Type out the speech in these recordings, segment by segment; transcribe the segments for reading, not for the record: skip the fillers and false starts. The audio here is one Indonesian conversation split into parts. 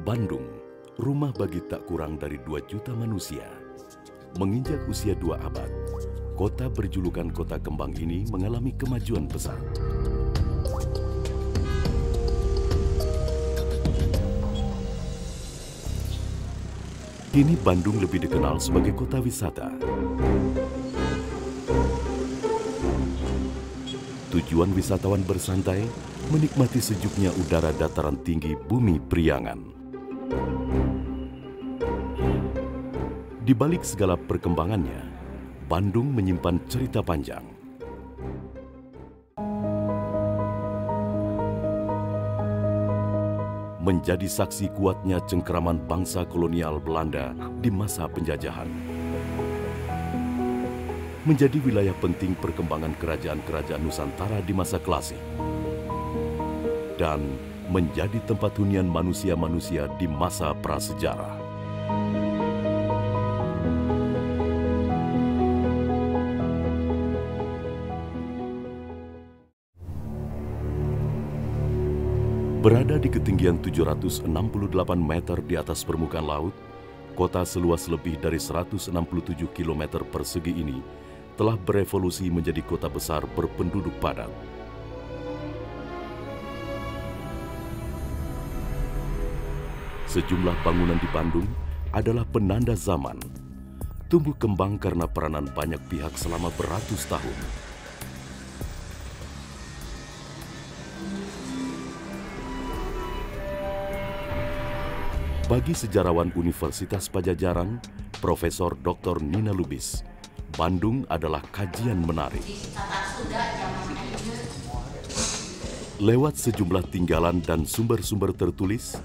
Bandung, rumah bagi tak kurang dari 2 juta manusia. Menginjak usia 2 abad, kota berjulukan Kota Kembang ini mengalami kemajuan pesat. Kini Bandung lebih dikenal sebagai kota wisata. Tujuan wisatawan bersantai, menikmati sejuknya udara dataran tinggi bumi Priangan. Di balik segala perkembangannya, Bandung menyimpan cerita panjang. Menjadi saksi kuatnya cengkeraman bangsa kolonial Belanda di masa penjajahan. Menjadi wilayah penting perkembangan kerajaan-kerajaan Nusantara di masa klasik. Dan menjadi tempat hunian manusia-manusia di masa prasejarah. Berada di ketinggian 768 meter di atas permukaan laut, kota seluas lebih dari 167 km persegi ini telah berevolusi menjadi kota besar berpenduduk padat. Sejumlah bangunan di Bandung adalah penanda zaman, tumbuh kembang karena peranan banyak pihak selama beratus tahun. Bagi sejarawan Universitas Padjadjaran, Profesor Dr. Nina Lubis, Bandung adalah kajian menarik. Lewat sejumlah tinggalan dan sumber-sumber tertulis,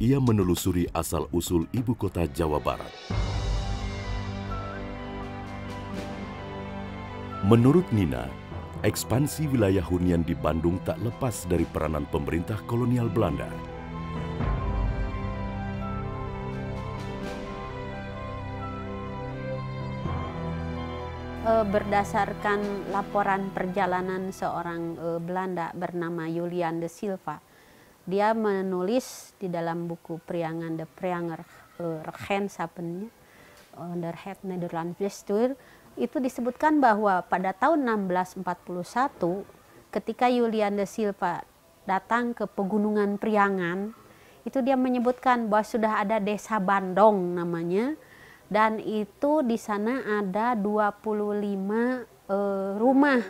ia menelusuri asal-usul ibu kota Jawa Barat. Menurut Nina, ekspansi wilayah hunian di Bandung tak lepas dari peranan pemerintah kolonial Belanda. Berdasarkan laporan perjalanan seorang Belanda bernama Julian de Silva, dia menulis di dalam buku Priangan de Prianger Regentschappennya onder het Nederlands Bestuur, itu disebutkan bahwa pada tahun 1641 ketika Julian de Silva datang ke pegunungan Priangan, itu dia menyebutkan bahwa sudah ada desa Bandong namanya. Dan itu di sana ada 25 rumah.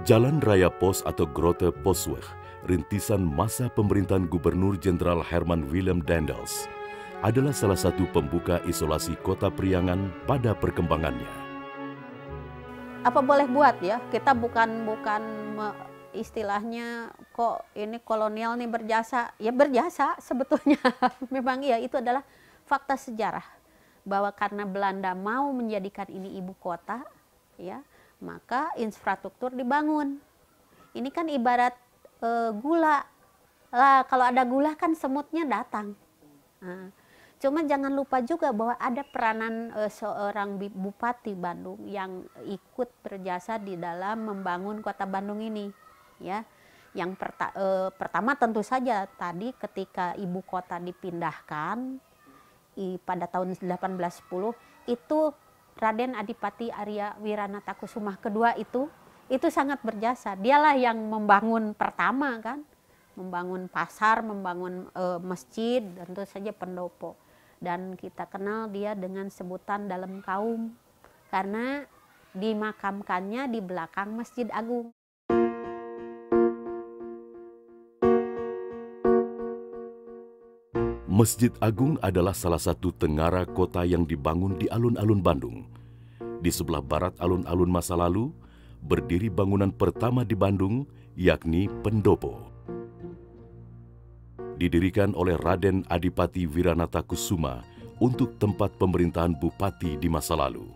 Jalan Raya Pos atau Grote Posweg, rintisan masa pemerintahan Gubernur Jenderal Herman Willem Daendels, adalah salah satu pembuka isolasi kota Priangan pada perkembangannya. Apa boleh buat ya, kita bukan istilahnya kok ini kolonial nih berjasa, ya berjasa sebetulnya. Memang iya, itu adalah fakta sejarah bahwa karena Belanda mau menjadikan ini ibu kota, ya, maka infrastruktur dibangun. Ini kan ibarat gula lah, kalau ada gula kan semutnya datang. Nah, cuma jangan lupa juga bahwa ada peranan seorang bupati Bandung yang ikut berjasa di dalam membangun kota Bandung ini, ya. Yang pertama tentu saja tadi ketika ibu kota dipindahkan pada tahun 1810 itu Raden Adipati Arya Wiranatakusumah kedua itu sangat berjasa. Dialah yang membangun pertama kan, membangun pasar, membangun masjid, dan tentu saja pendopo. Dan kita kenal dia dengan sebutan dalam kaum karena dimakamkannya di belakang Masjid Agung. Masjid Agung adalah salah satu tengara kota yang dibangun di alun-alun Bandung. Di sebelah barat alun-alun masa lalu, berdiri bangunan pertama di Bandung, yakni Pendopo. Didirikan oleh Raden Adipati Wiranatakusuma untuk tempat pemerintahan bupati di masa lalu.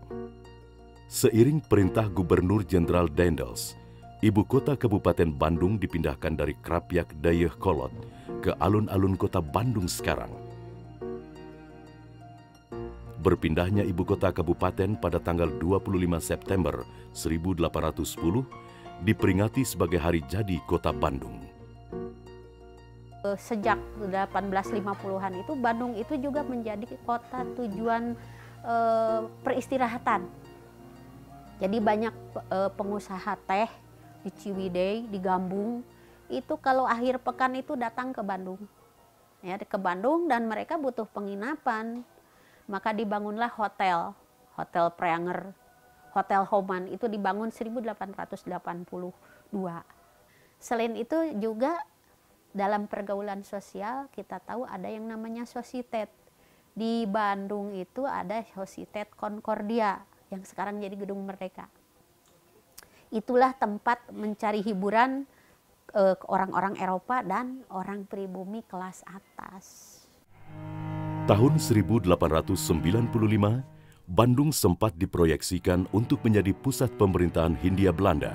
Seiring perintah Gubernur Jenderal Daendels, ibu kota Kabupaten Bandung dipindahkan dari Krapyak Dayakolot ke alun-alun kota Bandung sekarang. Berpindahnya ibu kota kabupaten pada tanggal 25 September 1810 diperingati sebagai hari jadi kota Bandung. Sejak 1850-an itu Bandung itu juga menjadi kota tujuan peristirahatan. Jadi banyak pengusaha teh di Ciwidey, di Gambung, itu kalau akhir pekan itu datang ke Bandung. Ya, ke Bandung, dan mereka butuh penginapan. Maka dibangunlah hotel Preanger, Hotel Homan, itu dibangun 1882. Selain itu juga dalam pergaulan sosial kita tahu ada yang namanya sosietet. Di Bandung itu ada Sosietet Concordia yang sekarang jadi Gedung Merdeka. Itulah tempat mencari hiburan orang-orang Eropa dan orang pribumi kelas atas. Tahun 1895, Bandung sempat diproyeksikan untuk menjadi pusat pemerintahan Hindia Belanda.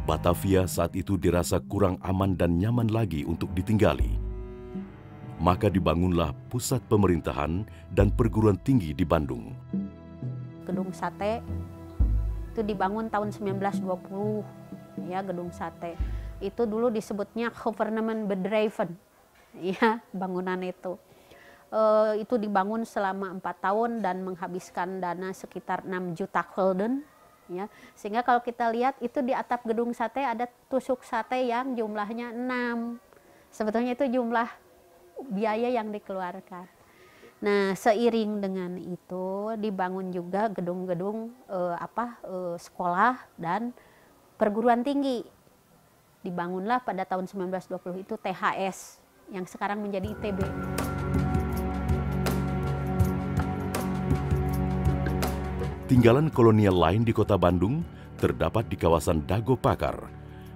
Batavia saat itu dirasa kurang aman dan nyaman lagi untuk ditinggali. Maka dibangunlah pusat pemerintahan dan perguruan tinggi di Bandung. Gedung Sate itu dibangun tahun 1920, ya, Gedung Sate. Itu dulu disebutnya Government Bedrijven, ya, bangunan itu. Itu dibangun selama 4 tahun dan menghabiskan dana sekitar 6 juta gulden, ya. Sehingga kalau kita lihat itu di atap Gedung Sate ada tusuk sate yang jumlahnya 6. Sebetulnya itu jumlah biaya yang dikeluarkan. Nah, seiring dengan itu dibangun juga gedung-gedung sekolah dan perguruan tinggi. Dibangunlah pada tahun 1920 itu THS yang sekarang menjadi ITB. Tinggalan kolonial lain di kota Bandung terdapat di kawasan Dago Pakar.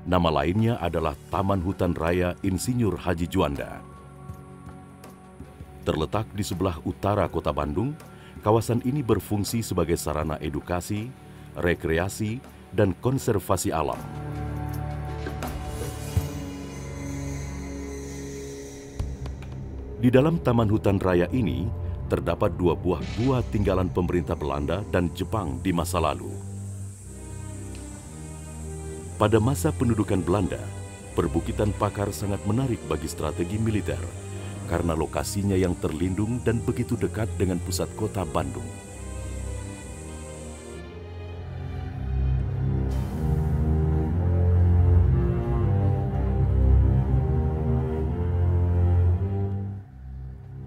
Nama lainnya adalah Taman Hutan Raya Insinyur Haji Juanda. Terletak di sebelah utara kota Bandung, kawasan ini berfungsi sebagai sarana edukasi, rekreasi, dan konservasi alam. Di dalam Taman Hutan Raya ini, terdapat 2 buah gua tinggalan pemerintah Belanda dan Jepang di masa lalu. Pada masa pendudukan Belanda, perbukitan Pakar sangat menarik bagi strategi militer karena lokasinya yang terlindung dan begitu dekat dengan pusat kota Bandung.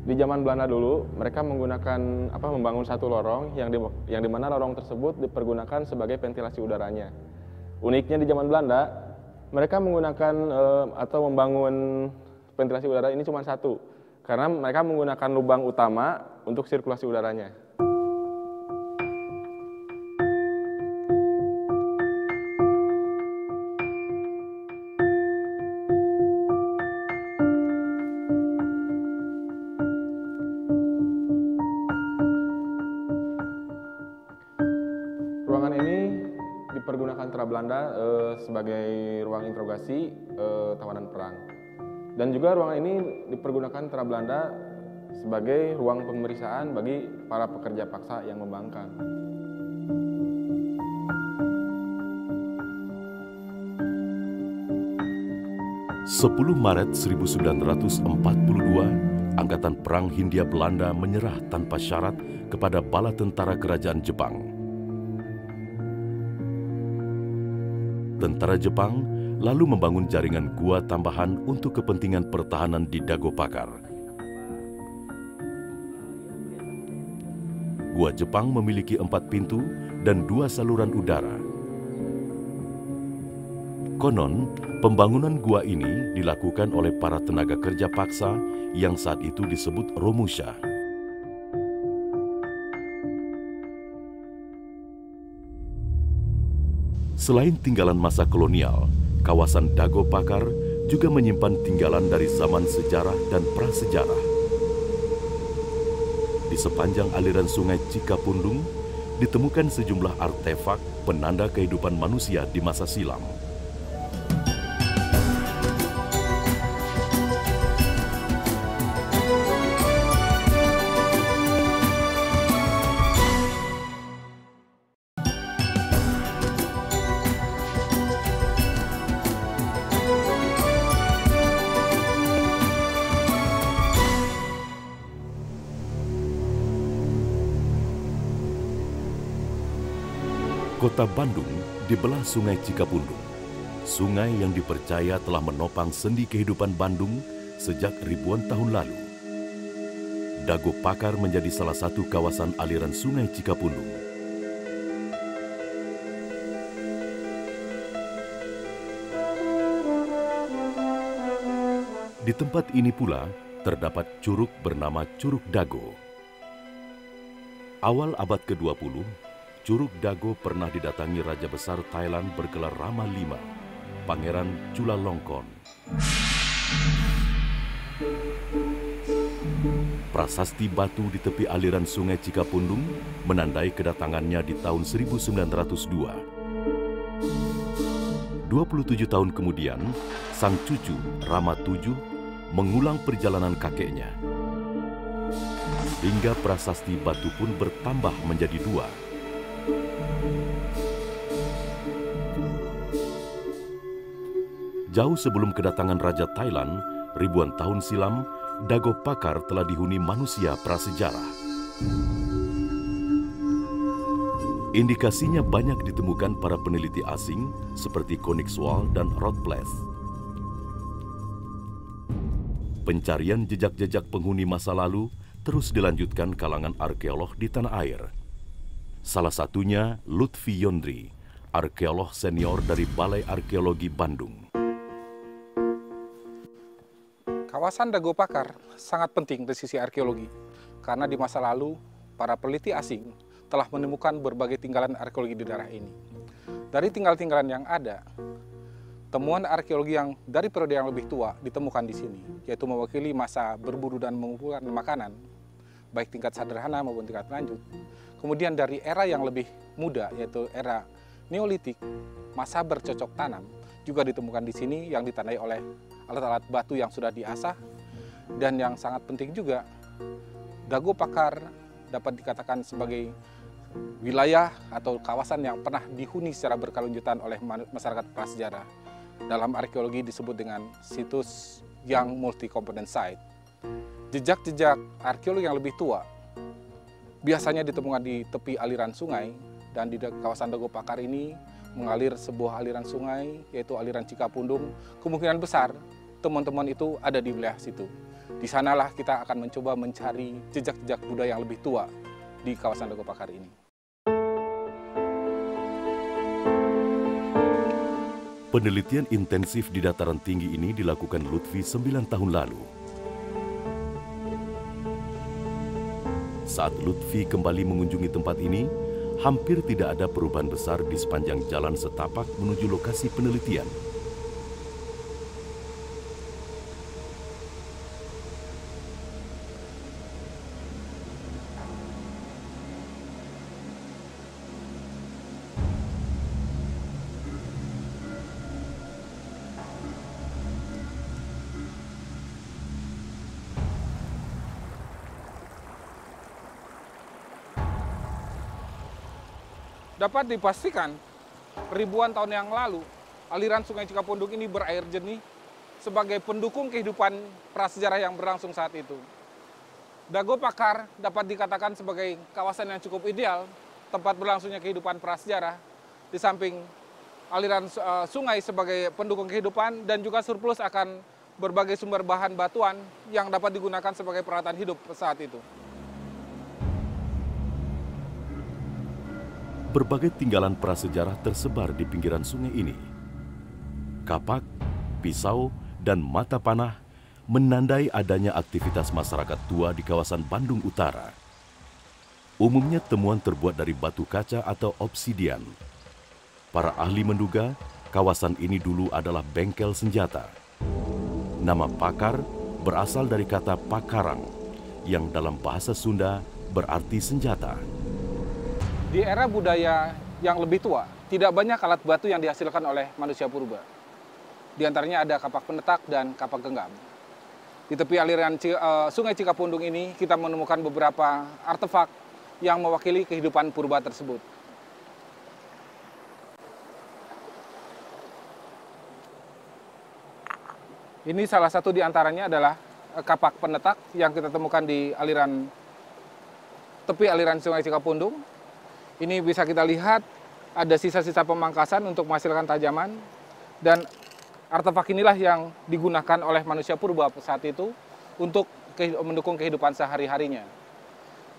Di zaman Belanda dulu, mereka membangun satu lorong yang di mana lorong tersebut dipergunakan sebagai ventilasi udaranya. Uniknya di zaman Belanda, mereka menggunakan atau membangun ventilasi udara ini cuma satu, karena mereka menggunakan lubang utama untuk sirkulasi udaranya. Ruangan ini dipergunakan tentara Belanda sebagai ruang interogasi tawanan perang. Dan juga ruangan ini dipergunakan tentara Belanda sebagai ruang pemeriksaan bagi para pekerja paksa yang membangkang. Maret 1942, Angkatan Perang Hindia Belanda menyerah tanpa syarat kepada bala tentara kerajaan Jepang. Tentara Jepang lalu membangun jaringan gua tambahan untuk kepentingan pertahanan di Dago Pakar. Gua Jepang memiliki 4 pintu dan 2 saluran udara. Konon, pembangunan gua ini dilakukan oleh para tenaga kerja paksa yang saat itu disebut Romusha. Selain tinggalan masa kolonial, kawasan Dago Pakar juga menyimpan tinggalan dari zaman sejarah dan prasejarah. Di sepanjang aliran sungai Cikapundung, ditemukan sejumlah artefak penanda kehidupan manusia di masa silam. Kota Bandung dibelah Sungai Cikapundung, sungai yang dipercaya telah menopang sendi kehidupan Bandung sejak ribuan tahun lalu. Dago Pakar menjadi salah satu kawasan aliran Sungai Cikapundung. Di tempat ini pula terdapat curug bernama Curug Dago. Awal abad ke-20, Curug Dago pernah didatangi Raja Besar Thailand bergelar Rama V, Pangeran Chulalongkorn. Prasasti batu di tepi aliran Sungai Cikapundung menandai kedatangannya di tahun 1902. 27 tahun kemudian, sang cucu Rama VII mengulang perjalanan kakeknya. Hingga prasasti batu pun bertambah menjadi 2. Jauh sebelum kedatangan Raja Thailand, ribuan tahun silam, Dago Pakar telah dihuni manusia prasejarah. Indikasinya banyak ditemukan para peneliti asing seperti Koenigswald dan Rotblas. Pencarian jejak-jejak penghuni masa lalu terus dilanjutkan kalangan arkeolog di tanah air. Salah satunya Lutfi Yondri, arkeolog senior dari Balai Arkeologi Bandung. Kawasan Dago Pakar sangat penting dari sisi arkeologi, karena di masa lalu para peneliti asing telah menemukan berbagai tinggalan arkeologi di daerah ini. Dari tinggalan-tinggalan yang ada, temuan arkeologi yang dari periode yang lebih tua ditemukan di sini, yaitu mewakili masa berburu dan mengumpulkan makanan, baik tingkat sederhana maupun tingkat lanjut. Kemudian dari era yang lebih muda, yaitu era Neolitik, masa bercocok tanam, juga ditemukan di sini yang ditandai oleh alat-alat batu yang sudah diasah. Dan yang sangat penting juga, Dago Pakar dapat dikatakan sebagai wilayah atau kawasan yang pernah dihuni secara berkelanjutan oleh masyarakat prasejarah. Dalam arkeologi disebut dengan situs yang multi-component site. Jejak-jejak arkeologi yang lebih tua biasanya ditemukan di tepi aliran sungai, dan di kawasan Dago Pakar ini mengalir sebuah aliran sungai, yaitu aliran Cikapundung. Kemungkinan besar teman-teman itu ada di wilayah situ. Di sanalah kita akan mencoba mencari jejak-jejak budaya yang lebih tua di kawasan Dago Pakar ini. Penelitian intensif di dataran tinggi ini dilakukan Lutfi 9 tahun lalu. Saat Lutfi kembali mengunjungi tempat ini, hampir tidak ada perubahan besar di sepanjang jalan setapak menuju lokasi penelitian. Dapat dipastikan, ribuan tahun yang lalu, aliran Sungai Cikapundung ini berair jernih sebagai pendukung kehidupan prasejarah yang berlangsung saat itu. Dago Pakar dapat dikatakan sebagai kawasan yang cukup ideal, tempat berlangsungnya kehidupan prasejarah, di samping aliran sungai sebagai pendukung kehidupan, dan juga surplus akan berbagai sumber bahan batuan yang dapat digunakan sebagai peralatan hidup saat itu. Berbagai tinggalan prasejarah tersebar di pinggiran sungai ini. Kapak, pisau, dan mata panah menandai adanya aktivitas masyarakat tua di kawasan Bandung Utara. Umumnya temuan terbuat dari batu kaca atau obsidian. Para ahli menduga kawasan ini dulu adalah bengkel senjata. Nama Pakar berasal dari kata pakarang, yang dalam bahasa Sunda berarti senjata. Di era budaya yang lebih tua, tidak banyak alat batu yang dihasilkan oleh manusia purba. Di antaranya ada kapak penetak dan kapak genggam. Di tepi aliran Sungai Cikapundung ini, kita menemukan beberapa artefak yang mewakili kehidupan purba tersebut. Ini salah satu di antaranya adalah kapak penetak yang kita temukan di tepi aliran Sungai Cikapundung. Ini bisa kita lihat ada sisa-sisa pemangkasan untuk menghasilkan tajaman, dan artefak inilah yang digunakan oleh manusia purba saat itu untuk mendukung kehidupan sehari-harinya.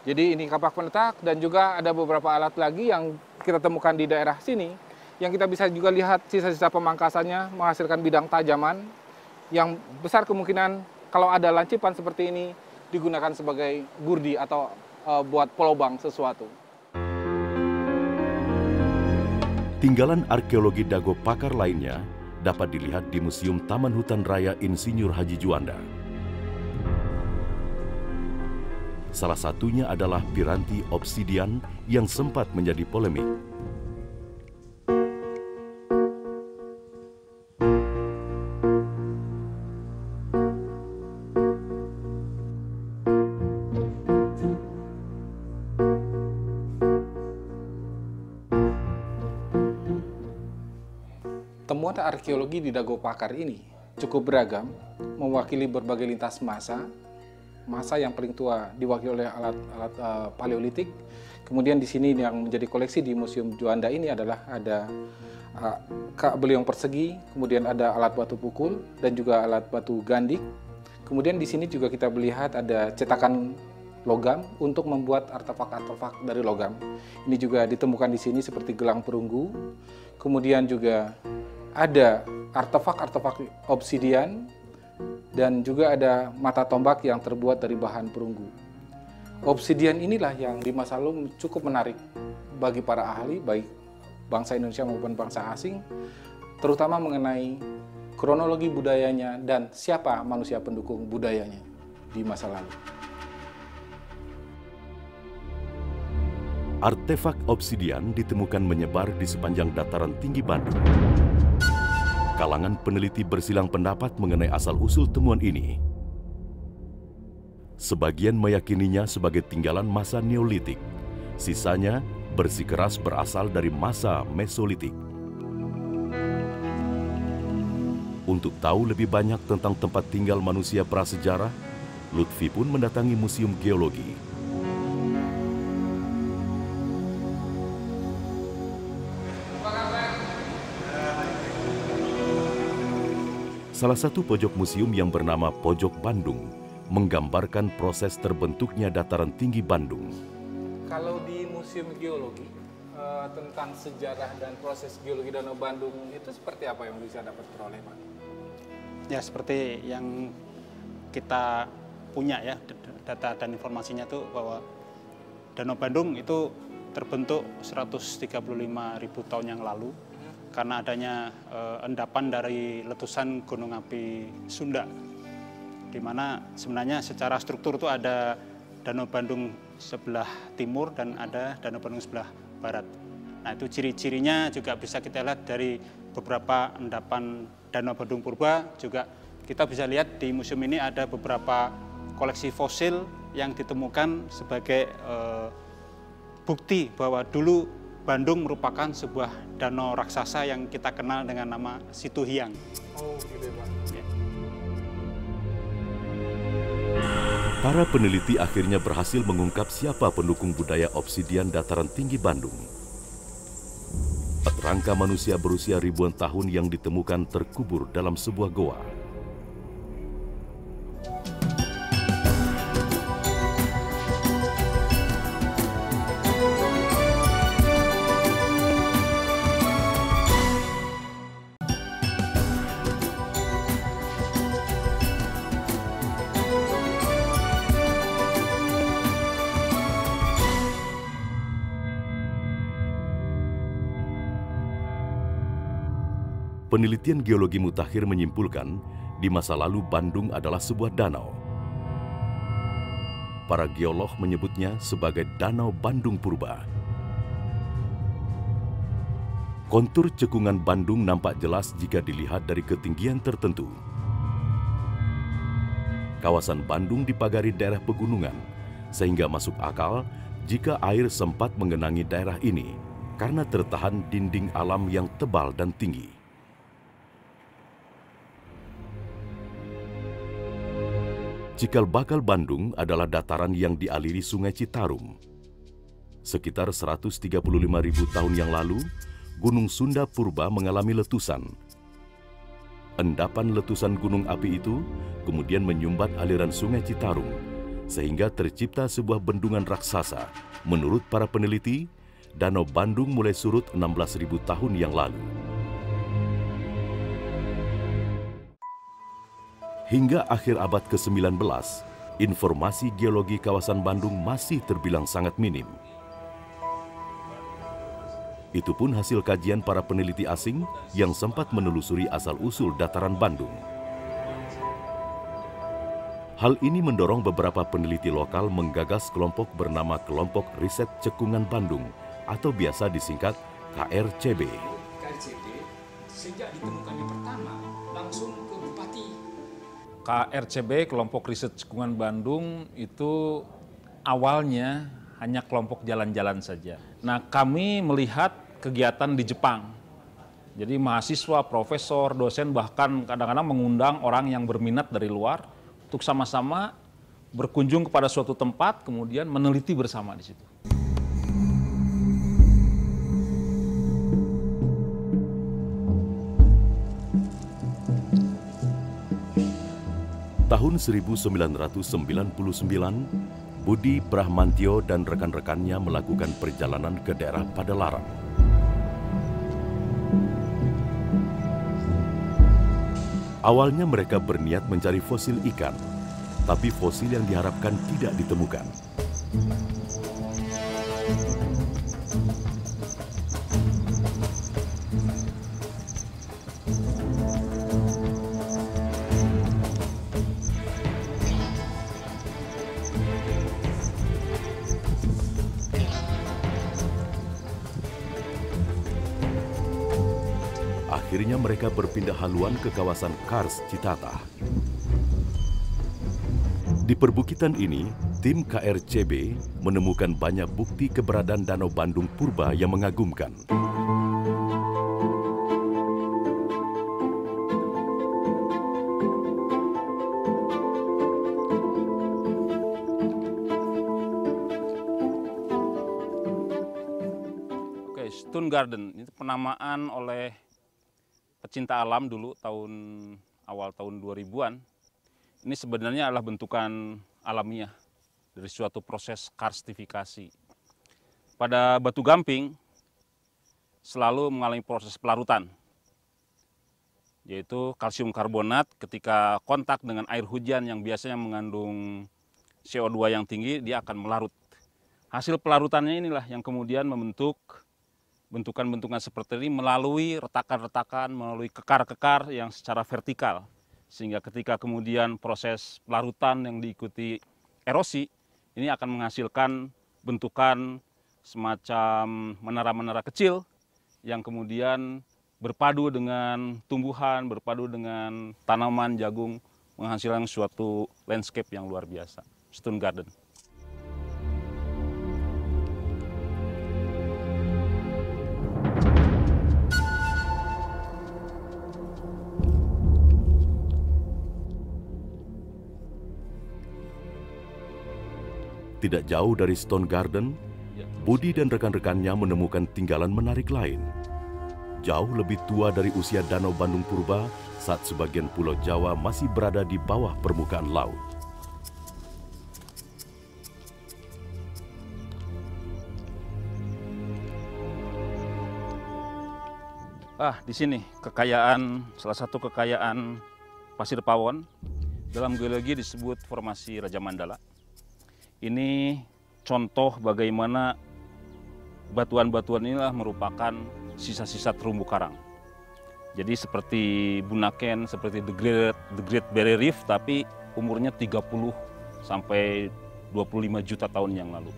Jadi ini kapak penetak, dan juga ada beberapa alat lagi yang kita temukan di daerah sini, yang kita bisa juga lihat sisa-sisa pemangkasannya menghasilkan bidang tajaman, yang besar kemungkinan kalau ada lancipan seperti ini digunakan sebagai gurdi atau buat pelobang sesuatu. Tinggalan arkeologi Dago Pakar lainnya dapat dilihat di Museum Taman Hutan Raya Insinyur Haji Juanda. Salah satunya adalah piranti obsidian yang sempat menjadi polemik. Temuan arkeologi di Dago Pakar ini cukup beragam, mewakili berbagai lintas masa. Masa yang paling tua diwakili oleh alat paleolitik. Kemudian di sini yang menjadi koleksi di Museum Juanda ini adalah ada beliung persegi, kemudian ada alat batu pukul dan juga alat batu gandik. Kemudian di sini juga kita melihat ada cetakan logam untuk membuat artefak-artefak dari logam. Ini juga ditemukan di sini seperti gelang perunggu. Kemudian juga ada artefak-artefak obsidian, dan juga ada mata tombak yang terbuat dari bahan perunggu. Obsidian inilah yang di masa lalu cukup menarik bagi para ahli, baik bangsa Indonesia maupun bangsa asing, terutama mengenai kronologi budayanya dan siapa manusia pendukung budayanya di masa lalu. Artefak obsidian ditemukan menyebar di sepanjang dataran tinggi Bandung. Kalangan peneliti bersilang pendapat mengenai asal-usul temuan ini. Sebagian meyakininya sebagai tinggalan masa Neolitik, sisanya bersikeras berasal dari masa Mesolitik. Untuk tahu lebih banyak tentang tempat tinggal manusia prasejarah, Lutfi pun mendatangi Museum Geologi. Salah satu pojok museum yang bernama Pojok Bandung menggambarkan proses terbentuknya dataran tinggi Bandung. Kalau di Museum Geologi, tentang sejarah dan proses geologi Danau Bandung itu seperti apa yang bisa dapat peroleh, Pak? Ya, seperti yang kita punya ya, data dan informasinya tuh bahwa Danau Bandung itu terbentuk 135.000 tahun yang lalu karena adanya endapan dari letusan gunung api Sunda, di mana sebenarnya secara struktur itu ada Danau Bandung sebelah timur dan ada Danau Bandung sebelah barat. Nah, itu ciri-cirinya juga bisa kita lihat dari beberapa endapan Danau Bandung purba. Juga kita bisa lihat di museum ini ada beberapa koleksi fosil yang ditemukan sebagai bukti bahwa dulu Bandung merupakan sebuah danau raksasa yang kita kenal dengan nama Situhiang. Oh, gitu, Pak. Ya. Para peneliti akhirnya berhasil mengungkap siapa pendukung budaya obsidian dataran tinggi Bandung. Rangka manusia berusia ribuan tahun yang ditemukan terkubur dalam sebuah goa. Penelitian geologi mutakhir menyimpulkan, di masa lalu Bandung adalah sebuah danau. Para geolog menyebutnya sebagai Danau Bandung Purba. Kontur cekungan Bandung nampak jelas jika dilihat dari ketinggian tertentu. Kawasan Bandung dipagari daerah pegunungan, sehingga masuk akal jika air sempat mengenangi daerah ini karena tertahan dinding alam yang tebal dan tinggi. Cikal bakal Bandung adalah dataran yang dialiri Sungai Citarum. Sekitar 135.000 tahun yang lalu, Gunung Sunda Purba mengalami letusan. Endapan letusan gunung api itu kemudian menyumbat aliran Sungai Citarum, sehingga tercipta sebuah bendungan raksasa. Menurut para peneliti, Danau Bandung mulai surut 16.000 tahun yang lalu. Hingga akhir abad ke-19, informasi geologi kawasan Bandung masih terbilang sangat minim. Itu pun hasil kajian para peneliti asing yang sempat menelusuri asal-usul dataran Bandung. Hal ini mendorong beberapa peneliti lokal menggagas kelompok bernama Kelompok Riset Cekungan Bandung atau biasa disingkat KRCB. KRCB sejak ditemukannya pertama langsung ke Bupati. KRCB, Kelompok Riset Cekungan Bandung, itu awalnya hanya kelompok jalan-jalan saja. Nah, kami melihat kegiatan di Jepang. Jadi mahasiswa, profesor, dosen bahkan kadang-kadang mengundang orang yang berminat dari luar untuk sama-sama berkunjung kepada suatu tempat, kemudian meneliti bersama di situ. Tahun 1999, Budi Brahmantio dan rekan-rekannya melakukan perjalanan ke daerah Padalarang. Awalnya mereka berniat mencari fosil ikan, tapi fosil yang diharapkan tidak ditemukan. Akhirnya mereka berpindah haluan ke kawasan Kars Citatah. Di perbukitan ini, tim KRCB menemukan banyak bukti keberadaan Danau Bandung Purba yang mengagumkan. Oke, Stone Garden itu penamaan oleh pecinta alam dulu awal tahun 2000-an. Ini sebenarnya adalah bentukan alamiah dari suatu proses karstifikasi. Pada batu gamping selalu mengalami proses pelarutan, yaitu kalsium karbonat ketika kontak dengan air hujan yang biasanya mengandung CO2 yang tinggi, dia akan melarut. Hasil pelarutannya inilah yang kemudian membentuk bentukan-bentukan seperti ini melalui retakan-retakan, melalui kekar-kekar yang secara vertikal. Sehingga ketika kemudian proses pelarutan yang diikuti erosi, ini akan menghasilkan bentukan semacam menara-menara kecil yang kemudian berpadu dengan tumbuhan, berpadu dengan tanaman, jagung, menghasilkan suatu landscape yang luar biasa. Stone Garden. Tidak jauh dari Stone Garden, Budi dan rekan-rekannya menemukan tinggalan menarik lain. Jauh lebih tua dari usia Danau Bandung Purba saat sebagian pulau Jawa masih berada di bawah permukaan laut. Di sini salah satu kekayaan pasir pawon dalam geologi disebut formasi Raja Mandala. Ini contoh bagaimana batuan-batuan inilah merupakan sisa-sisa terumbu karang. Jadi seperti Bunaken, seperti The Great Barrier Reef, tapi umurnya 30 sampai 25 juta tahun yang lalu.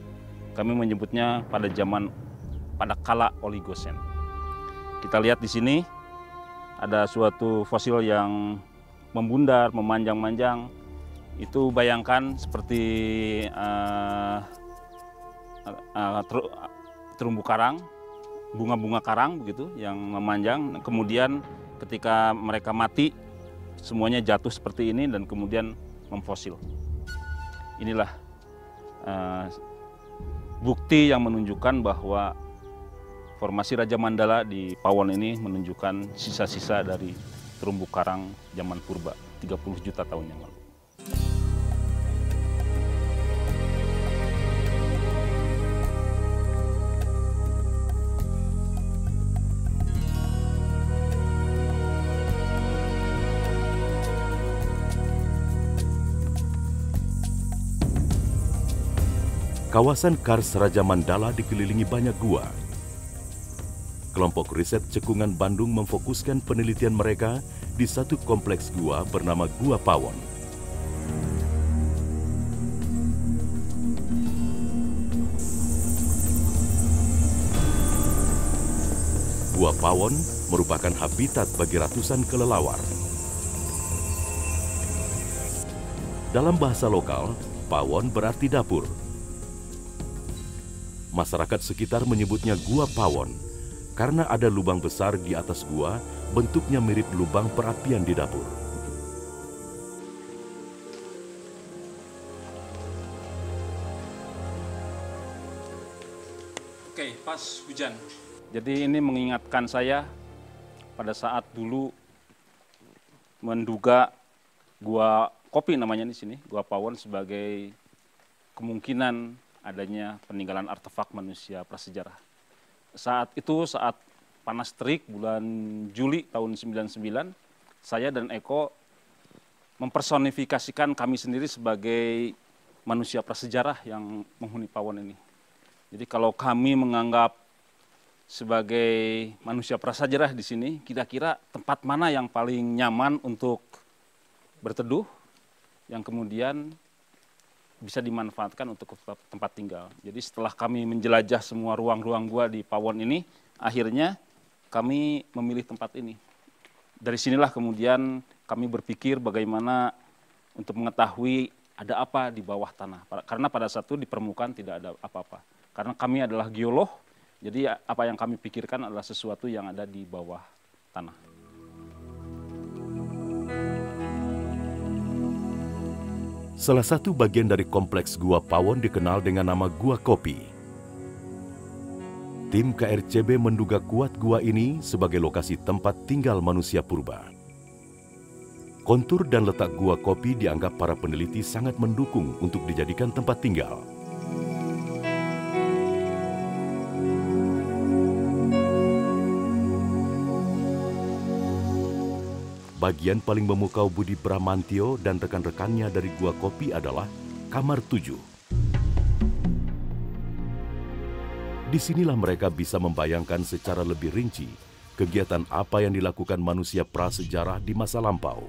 Kami menyebutnya pada kala Oligosen. Kita lihat di sini ada suatu fosil yang membundar, memanjang-manjang. Itu bayangkan seperti terumbu karang, bunga-bunga karang begitu yang memanjang. Kemudian ketika mereka mati, semuanya jatuh seperti ini dan kemudian memfosil. Inilah bukti yang menunjukkan bahwa formasi Raja Mandala di Pawon ini menunjukkan sisa-sisa dari terumbu karang zaman purba 30 juta tahun yang lalu. Kawasan Kars Raja Mandala dikelilingi banyak gua. Kelompok riset Cekungan Bandung memfokuskan penelitian mereka di satu kompleks gua bernama Gua Pawon. Gua Pawon merupakan habitat bagi ratusan kelelawar. Dalam bahasa lokal, Pawon berarti dapur. Masyarakat sekitar menyebutnya Gua Pawon karena ada lubang besar di atas gua, bentuknya mirip lubang perapian di dapur. Oke, pas hujan. Jadi ini mengingatkan saya pada saat dulu menduga Gua Kopi namanya di sini, Gua Pawon, sebagai kemungkinan adanya peninggalan artefak manusia prasejarah. Saat itu, saat panas terik bulan Juli tahun 99, saya dan Eko mempersonifikasikan kami sendiri sebagai manusia prasejarah yang menghuni Pawon ini. Jadi kalau kami menganggap sebagai manusia prasejarah di sini, kira-kira tempat mana yang paling nyaman untuk berteduh, yang kemudian bisa dimanfaatkan untuk tempat tinggal. Jadi setelah kami menjelajah semua ruang-ruang gua di Pawon ini, akhirnya kami memilih tempat ini. Dari sinilah kemudian kami berpikir bagaimana untuk mengetahui ada apa di bawah tanah. Karena pada saat itu di permukaan tidak ada apa-apa. Karena kami adalah geolog, jadi apa yang kami pikirkan adalah sesuatu yang ada di bawah tanah. Salah satu bagian dari kompleks Gua Pawon dikenal dengan nama Gua Kopi. Tim KRCB menduga kuat gua ini sebagai lokasi tempat tinggal manusia purba. Kontur dan letak Gua Kopi dianggap para peneliti sangat mendukung untuk dijadikan tempat tinggal. Bagian paling memukau Budi Bramantio dan rekan-rekannya dari Gua Kopi adalah Kamar 7. Disinilah mereka bisa membayangkan secara lebih rinci kegiatan apa yang dilakukan manusia prasejarah di masa lampau.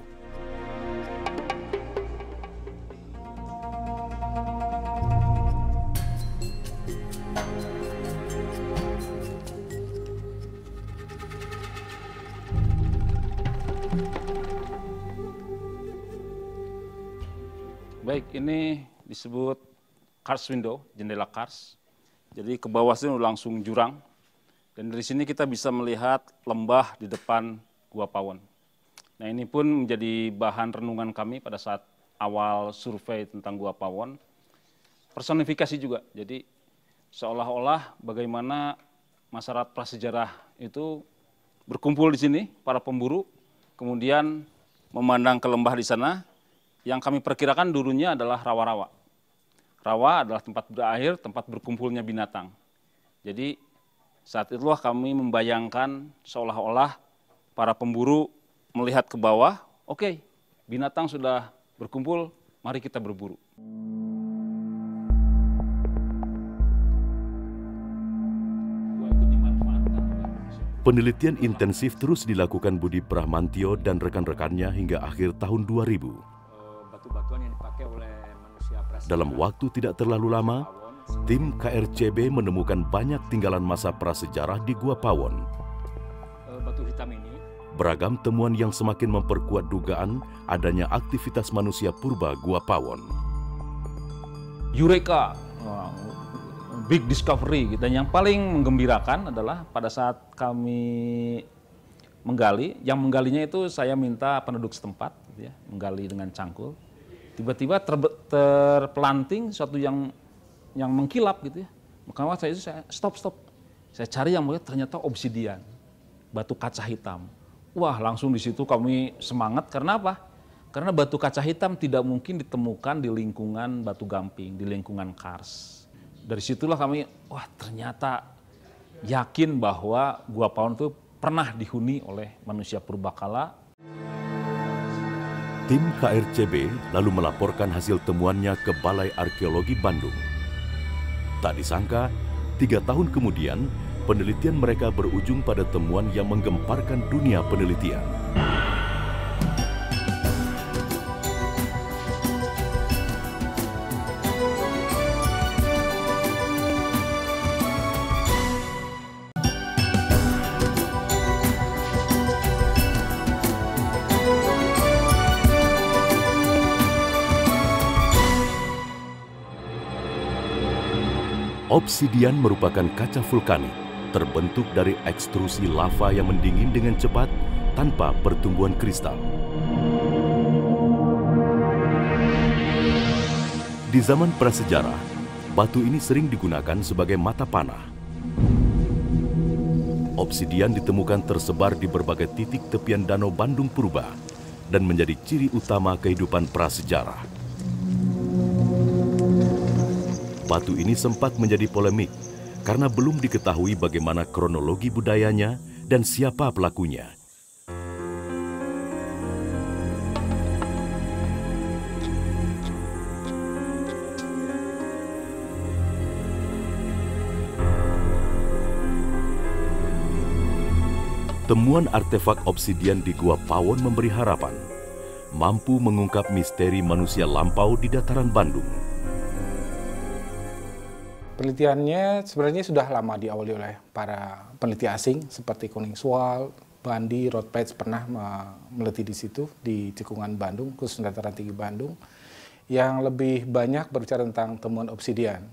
Baik, ini disebut Kars Window, jendela Kars. Jadi ke bawah sini langsung jurang. Dan dari sini kita bisa melihat lembah di depan Gua Pawon. Nah, ini pun menjadi bahan renungan kami pada saat awal survei tentang Gua Pawon. Personifikasi juga, jadi seolah-olah bagaimana masyarakat prasejarah itu berkumpul di sini, para pemburu, kemudian memandang ke lembah di sana. Yang kami perkirakan dulunya adalah rawa-rawa. Rawa adalah tempat berakhir, tempat berkumpulnya binatang. Jadi saat itulah kami membayangkan seolah-olah para pemburu melihat ke bawah, oke, binatang sudah berkumpul, mari kita berburu. Penelitian intensif terus dilakukan Budi Bramantio dan rekan-rekannya hingga akhir tahun 2000. Batu-batuan yang dipakai oleh manusia prasejarah. Dalam waktu tidak terlalu lama, tim KRCB menemukan banyak tinggalan masa prasejarah di Gua Pawon. Batu hitam ini Beragam temuan yang semakin memperkuat dugaan adanya aktivitas manusia purba Gua Pawon. Eureka, big discovery. Dan yang paling menggembirakan adalah pada saat kami menggali, yang menggalinya itu saya minta penduduk setempat, gitu ya, menggali dengan cangkul. Tiba-tiba terpelanting sesuatu yang mengkilap gitu ya. Maka saya stop. Saya cari yang mulia, ternyata obsidian, batu kaca hitam. Wah, langsung di situ kami semangat. Karena apa? Karena batu kaca hitam tidak mungkin ditemukan di lingkungan Batu Gamping, di lingkungan Kars. Dari situlah kami, wah ternyata yakin bahwa Gua Pawon itu pernah dihuni oleh manusia purbakala. Tim KRCB lalu melaporkan hasil temuannya ke Balai Arkeologi Bandung. Tak disangka, 3 tahun kemudian, penelitian mereka berujung pada temuan yang menggemparkan dunia penelitian. Obsidian merupakan kaca vulkanik terbentuk dari ekstrusi lava yang mendingin dengan cepat tanpa pertumbuhan kristal. Di zaman prasejarah, batu ini sering digunakan sebagai mata panah. Obsidian ditemukan tersebar di berbagai titik tepian Danau Bandung Purba dan menjadi ciri utama kehidupan prasejarah. Batu ini sempat menjadi polemik karena belum diketahui bagaimana kronologi budayanya dan siapa pelakunya. Temuan artefak obsidian di Gua Pawon memberi harapan, mampu mengungkap misteri manusia lampau di dataran Bandung. Penelitiannya sebenarnya sudah lama diawali oleh para peneliti asing seperti Koningswald, Bandi, Rothpets pernah meneliti di situ, di Cekungan Bandung, khusus dataran tinggi Bandung, yang lebih banyak berbicara tentang temuan obsidian.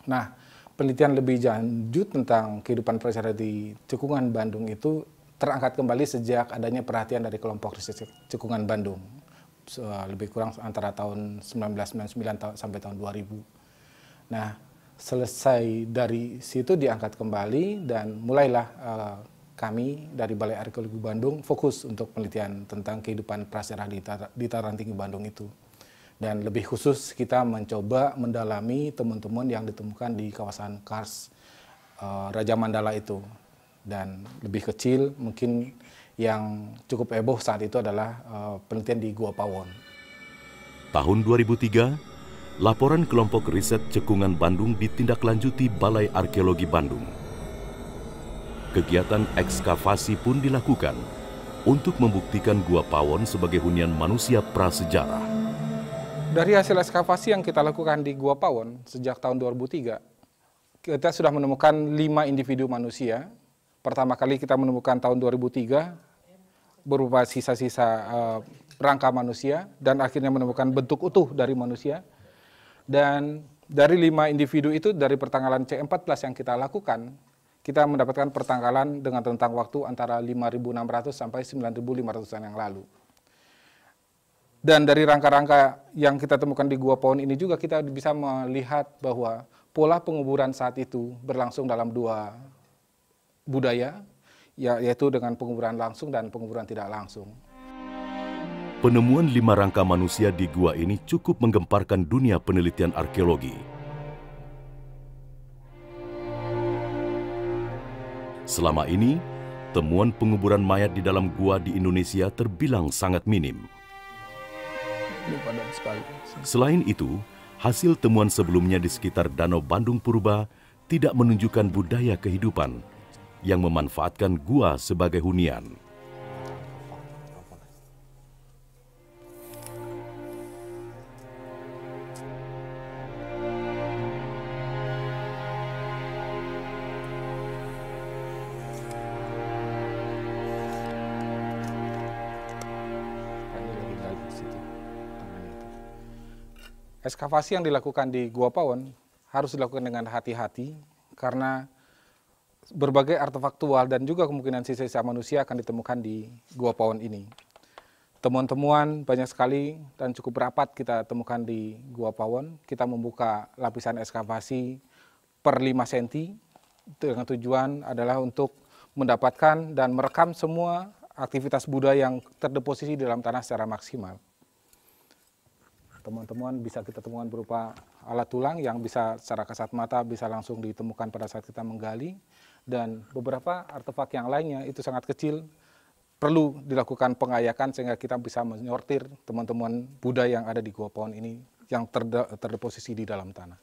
Nah, penelitian lebih lanjut tentang kehidupan prasejarah di Cekungan Bandung itu terangkat kembali sejak adanya perhatian dari kelompok riset Cekungan Bandung, lebih kurang antara tahun 1999 sampai tahun 2000. Nah, selesai dari situ diangkat kembali dan mulailah kami dari Balai Arkeologi Bandung fokus untuk penelitian tentang kehidupan prasejarah di dataran tinggi Bandung itu. Dan lebih khusus kita mencoba mendalami temuan-temuan yang ditemukan di kawasan Kars Raja Mandala itu. Dan lebih kecil mungkin yang cukup heboh saat itu adalah penelitian di Gua Pawon. Tahun 2003, laporan kelompok riset Cekungan Bandung ditindaklanjuti Balai Arkeologi Bandung. Kegiatan ekskavasi pun dilakukan untuk membuktikan Gua Pawon sebagai hunian manusia prasejarah. Dari hasil ekskavasi yang kita lakukan di Gua Pawon sejak tahun 2003, kita sudah menemukan 5 individu manusia. Pertama kali kita menemukan tahun 2003 berupa sisa-sisa rangka manusia dan akhirnya menemukan bentuk utuh dari manusia. Dan dari 5 individu itu, dari pertanggalan C14 yang kita lakukan, kita mendapatkan pertanggalan dengan rentang waktu antara 5.600 sampai 9.500 yang lalu. Dan dari rangka-rangka yang kita temukan di Gua Pawon ini juga kita bisa melihat bahwa pola penguburan saat itu berlangsung dalam 2 budaya, yaitu dengan penguburan langsung dan penguburan tidak langsung. Penemuan 5 rangka manusia di gua ini cukup menggemparkan dunia penelitian arkeologi. Selama ini, temuan penguburan mayat di dalam gua di Indonesia terbilang sangat minim. Selain itu, hasil temuan sebelumnya di sekitar Danau Bandung Purba tidak menunjukkan budaya kehidupan yang memanfaatkan gua sebagai hunian. Ekskavasi yang dilakukan di Gua Pawon harus dilakukan dengan hati-hati karena berbagai artefaktual dan juga kemungkinan sisa-sisa manusia akan ditemukan di Gua Pawon ini. Temuan-temuan banyak sekali dan cukup rapat kita temukan di Gua Pawon. Kita membuka lapisan ekskavasi per 5 cm dengan tujuan adalah untuk mendapatkan dan merekam semua aktivitas budaya yang terdeposisi di dalam tanah secara maksimal. Temuan-temuan bisa kita temukan berupa alat tulang yang bisa secara kasat mata bisa langsung ditemukan pada saat kita menggali, dan beberapa artefak yang lainnya itu sangat kecil, perlu dilakukan pengayakan sehingga kita bisa menyortir temuan-temuan budaya yang ada di Gua Pawon ini yang terdeposisi di dalam tanah.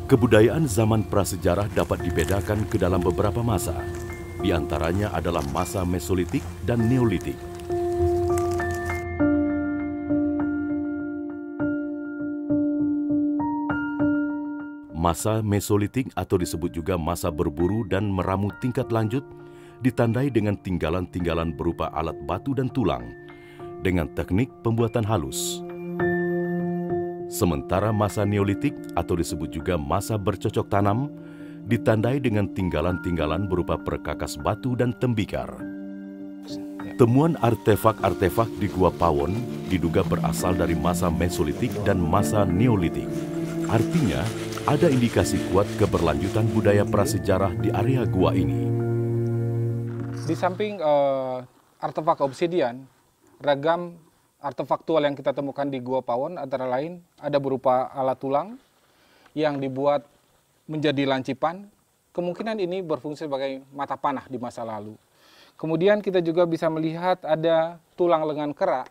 Kebudayaan zaman prasejarah dapat dibedakan ke dalam beberapa masa. Di antaranya adalah masa Mesolitik dan Neolitik. Masa Mesolitik atau disebut juga masa berburu dan meramu tingkat lanjut ditandai dengan tinggalan-tinggalan berupa alat batu dan tulang dengan teknik pembuatan halus. Sementara masa Neolitik atau disebut juga masa bercocok tanam ditandai dengan tinggalan-tinggalan berupa perkakas batu dan tembikar. Temuan artefak-artefak di Gua Pawon diduga berasal dari masa Mesolitik dan masa Neolitik. Artinya, ada indikasi kuat keberlanjutan budaya prasejarah di area gua ini. Di samping artefak obsidian, ragam artefaktual yang kita temukan di Gua Pawon antara lain ada berupa alat tulang yang dibuat menjadi lancipan. Kemungkinan ini berfungsi sebagai mata panah di masa lalu. Kemudian kita juga bisa melihat ada tulang lengan kera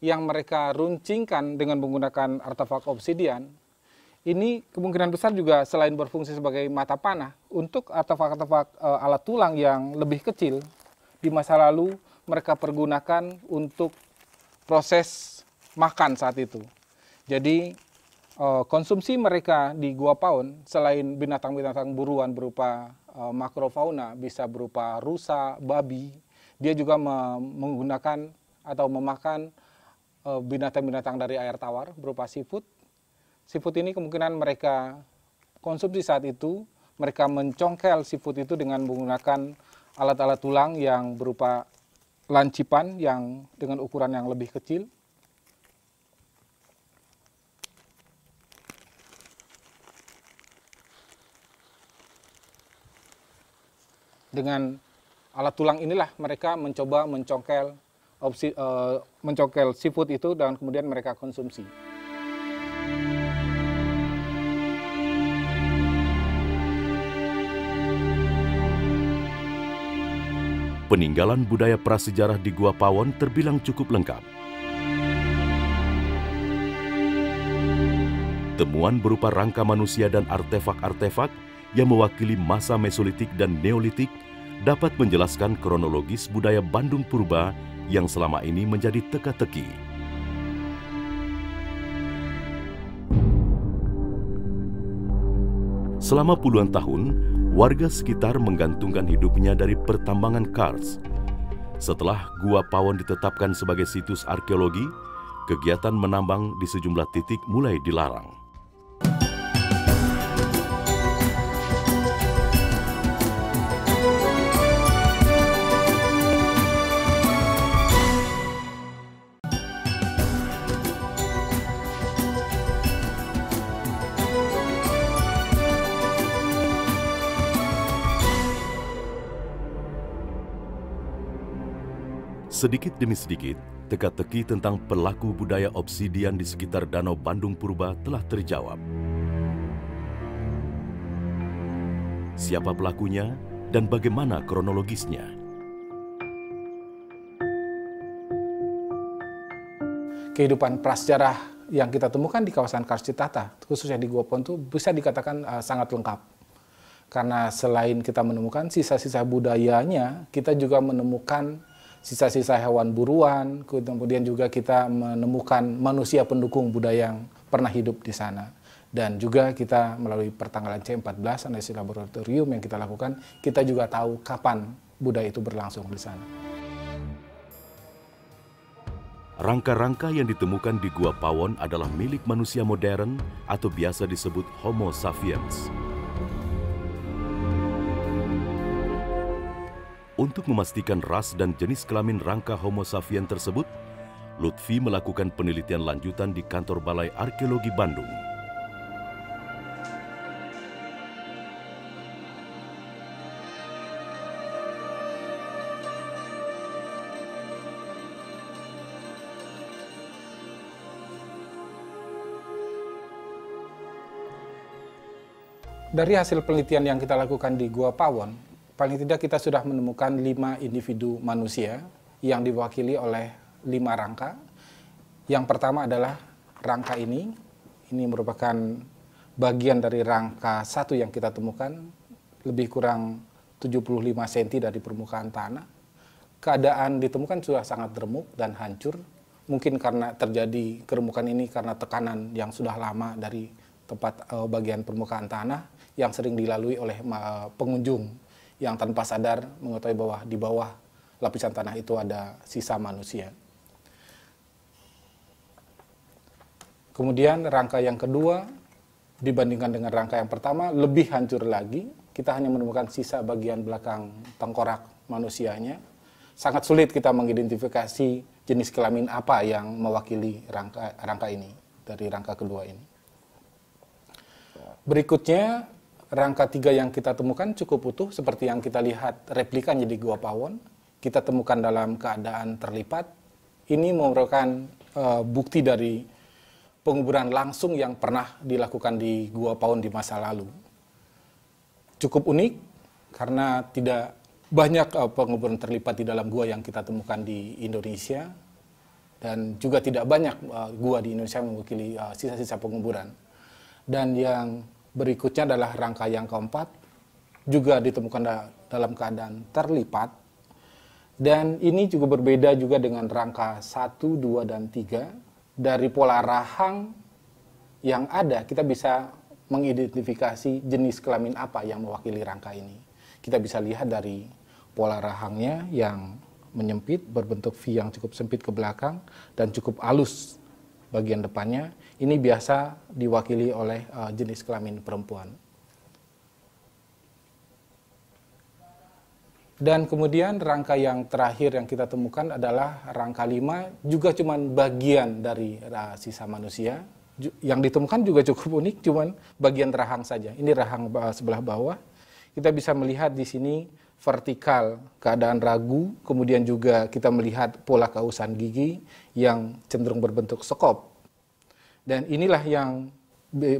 yang mereka runcingkan dengan menggunakan artefak obsidian. Ini kemungkinan besar juga selain berfungsi sebagai mata panah, untuk artefak-artefak alat tulang yang lebih kecil di masa lalu mereka pergunakan untuk proses makan saat itu. Jadi konsumsi mereka di Gua Pawon selain binatang-binatang buruan berupa makrofauna, bisa berupa rusa, babi, dia juga menggunakan atau memakan binatang-binatang dari air tawar berupa seafood. Seafood ini kemungkinan mereka konsumsi saat itu, mereka mencongkel seafood itu dengan menggunakan alat-alat tulang yang berupa lancipan yang dengan ukuran yang lebih kecil. Dengan alat tulang inilah mereka mencoba mencongkel seafood itu dan kemudian mereka konsumsi. Peninggalan budaya prasejarah di Gua Pawon terbilang cukup lengkap. Temuan berupa rangka manusia dan artefak-artefak yang mewakili masa Mesolitik dan Neolitik dapat menjelaskan kronologis budaya Bandung Purba yang selama ini menjadi teka-teki. Selama puluhan tahun, warga sekitar menggantungkan hidupnya dari pertambangan kars. Setelah Gua Pawon ditetapkan sebagai situs arkeologi, kegiatan menambang di sejumlah titik mulai dilarang. Sedikit demi sedikit, teka-teki tentang pelaku budaya obsidian di sekitar Danau Bandung Purba telah terjawab. Siapa pelakunya dan bagaimana kronologisnya? Kehidupan prasejarah yang kita temukan di kawasan Kars Citata, khususnya di Gua Pawon, itu bisa dikatakan sangat lengkap. Karena selain kita menemukan sisa-sisa budayanya, kita juga menemukan sisa-sisa hewan buruan, kemudian juga kita menemukan manusia pendukung budaya yang pernah hidup di sana. Dan juga kita melalui pertanggalan C14, analisis laboratorium yang kita lakukan, kita juga tahu kapan budaya itu berlangsung di sana. Rangka-rangka yang ditemukan di Gua Pawon adalah milik manusia modern atau biasa disebut Homo sapiens. Untuk memastikan ras dan jenis kelamin rangka Homo sapien tersebut, Lutfi melakukan penelitian lanjutan di kantor Balai Arkeologi Bandung. Dari hasil penelitian yang kita lakukan di Gua Pawon, paling tidak kita sudah menemukan 5 individu manusia yang diwakili oleh 5 rangka. Yang pertama adalah rangka ini merupakan bagian dari rangka 1 yang kita temukan, lebih kurang 75 cm dari permukaan tanah. Keadaan ditemukan sudah sangat remuk dan hancur, mungkin karena terjadi keremukan ini karena tekanan yang sudah lama dari tempat bagian permukaan tanah yang sering dilalui oleh pengunjung yang tanpa sadar mengetahui bahwa di bawah lapisan tanah itu ada sisa manusia. Kemudian rangka yang kedua dibandingkan dengan rangka yang pertama lebih hancur lagi. Kita hanya menemukan sisa bagian belakang tengkorak manusianya. Sangat sulit kita mengidentifikasi jenis kelamin apa yang mewakili rangka ini dari rangka kedua ini. Berikutnya, rangka 3 yang kita temukan cukup utuh seperti yang kita lihat replikanya di Gua Pawon. Kita temukan dalam keadaan terlipat. Ini merupakan bukti dari penguburan langsung yang pernah dilakukan di Gua Pawon di masa lalu. Cukup unik karena tidak banyak penguburan terlipat di dalam gua yang kita temukan di Indonesia. Dan juga tidak banyak gua di Indonesia mewakili sisa-sisa penguburan. Dan yang berikutnya adalah rangka yang keempat, juga ditemukan dalam keadaan terlipat. Dan ini juga berbeda juga dengan rangka 1, 2, dan 3. Dari pola rahang yang ada, kita bisa mengidentifikasi jenis kelamin apa yang mewakili rangka ini. Kita bisa lihat dari pola rahangnya yang menyempit, berbentuk V yang cukup sempit ke belakang, dan cukup halus bagian depannya. Ini biasa diwakili oleh jenis kelamin perempuan. Dan kemudian rangka yang terakhir yang kita temukan adalah rangka 5, juga cuma bagian dari sisa manusia. Yang ditemukan juga cukup unik, cuman bagian rahang saja. Ini rahang sebelah bawah. Kita bisa melihat di sini vertikal keadaan ragu, kemudian juga kita melihat pola kausan gigi yang cenderung berbentuk sekop. Dan inilah yang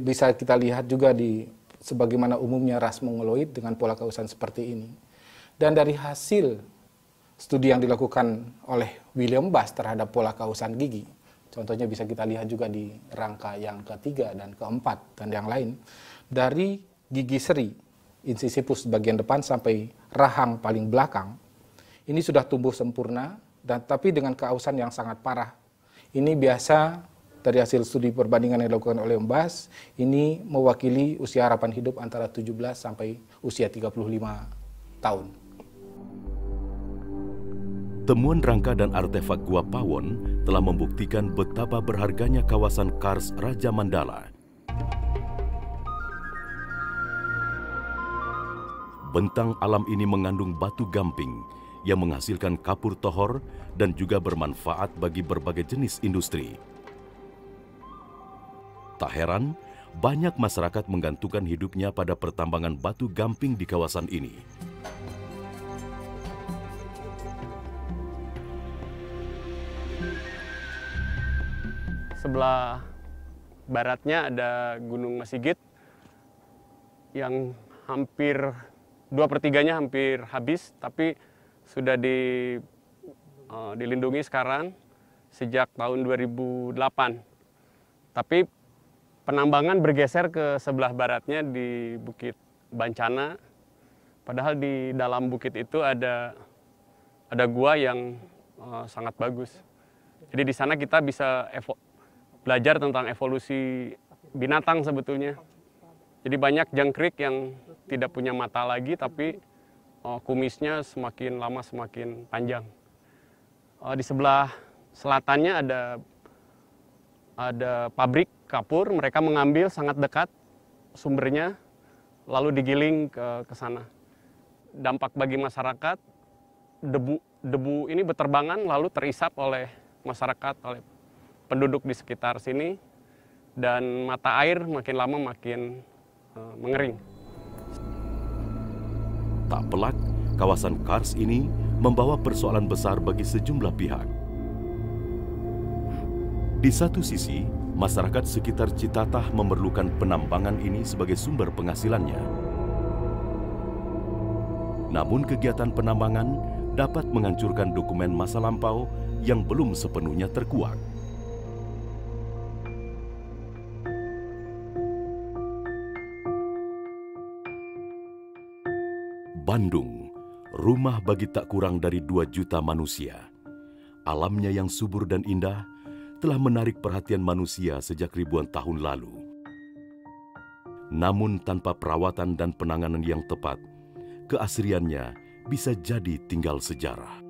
bisa kita lihat juga di sebagaimana umumnya ras mongoloid dengan pola kausan seperti ini. Dan dari hasil studi yang dilakukan oleh William Bass terhadap pola kausan gigi, contohnya bisa kita lihat juga di rangka yang ketiga dan keempat dan yang lain, dari gigi seri, incisivus bagian depan sampai rahang paling belakang, ini sudah tumbuh sempurna, tapi dengan kausan yang sangat parah. Ini biasa dari hasil studi perbandingan yang dilakukan oleh Bass, ini mewakili usia harapan hidup antara 17 sampai usia 35 tahun. Temuan rangka dan artefak Gua Pawon telah membuktikan betapa berharganya kawasan Kars Raja Mandala. Bentang alam ini mengandung batu gamping yang menghasilkan kapur tohor dan juga bermanfaat bagi berbagai jenis industri. Tak heran, banyak masyarakat menggantungkan hidupnya pada pertambangan batu gamping di kawasan ini. Sebelah baratnya ada Gunung Masigit yang hampir 2/3-nya hampir habis, tapi sudah dilindungi sekarang sejak tahun 2008. Tapi penambangan bergeser ke sebelah baratnya di Bukit Bancana. Padahal di dalam bukit itu ada gua yang sangat bagus. Jadi di sana kita bisa belajar tentang evolusi binatang sebetulnya. Jadi banyak jangkrik yang tidak punya mata lagi, tapi kumisnya semakin lama semakin panjang. Di sebelah selatannya ada pabrik kapur, mereka mengambil sangat dekat sumbernya, lalu digiling ke sana. Dampak bagi masyarakat, debu ini berterbangan lalu terisap oleh masyarakat, oleh penduduk di sekitar sini, dan mata air makin lama makin mengering. Tak pelak, kawasan Kars ini membawa persoalan besar bagi sejumlah pihak. Di satu sisi, masyarakat sekitar Citatah memerlukan penambangan ini sebagai sumber penghasilannya. Namun kegiatan penambangan dapat menghancurkan dokumen masa lampau yang belum sepenuhnya terkuak. Bandung, rumah bagi tak kurang dari 2 juta manusia. Alamnya yang subur dan indah telah menarik perhatian manusia sejak ribuan tahun lalu. Namun tanpa perawatan dan penanganan yang tepat, keasriannya bisa jadi tinggal sejarah.